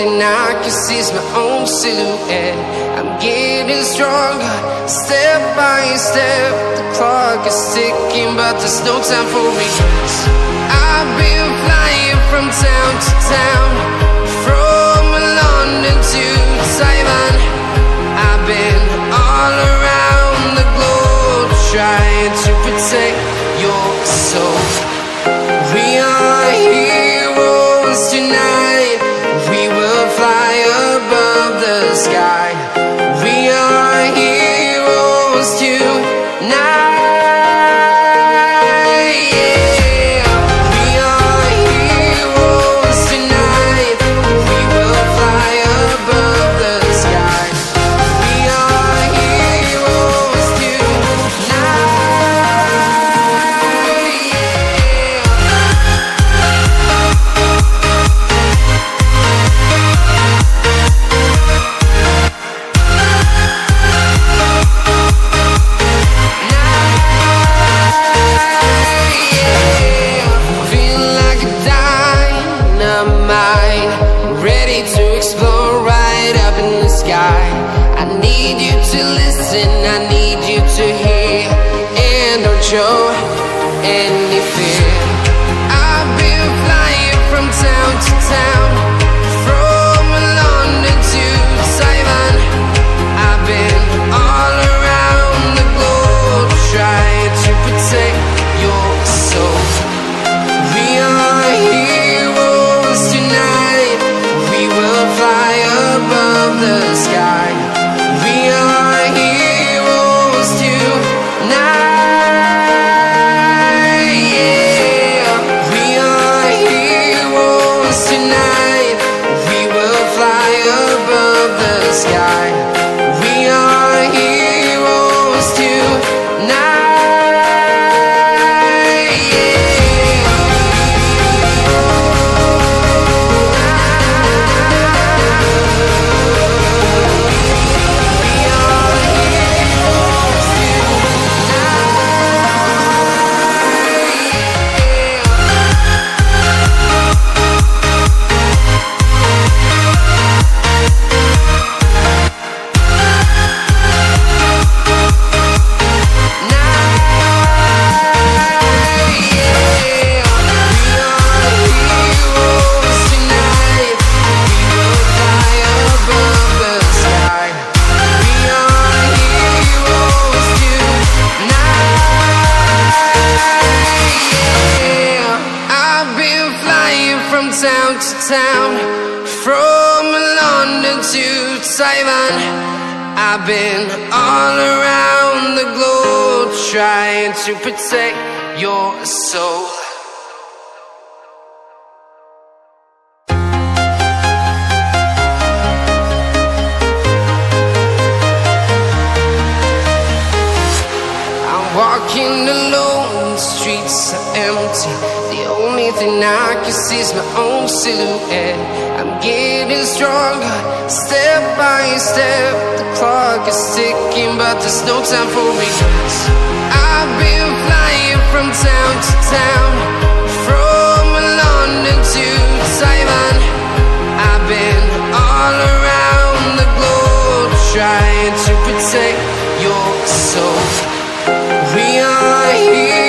thing I can see is my own silhouette. I'm getting stronger, step by step. The clock is ticking, but there's no time for regrets. I've been flying from town to town, from London to Taiwan. I've been all around the globe, trying to protect your soul. We are heroes tonight. We will fly above the sky. We are heroes tonight. Yeah. We are heroes tonight. We will fly above the sky. We are heroes tonight. I need you to listen, I need you to hear, and don't show any fear. I've been flying from town to town, from London to Taiwan. I've been all around the globe, trying to protect your soul. We are heroes tonight. We will fly above the sky. We are heroes tonight. Yeah. We are heroes tonight. We will fly above the sky. We are heroes tonight. Town to town, from London to Taiwan. I've been all around the globe, trying to protect your soul. I'm walking alone, the streets are empty. The only thing I can see is my own silhouette. I'm getting stronger, step by step. The clock is ticking, but there's no time for regrets. I've been flying from town to town, from London to Taiwan. I've been all around the globe, trying to protect your soul. We are here.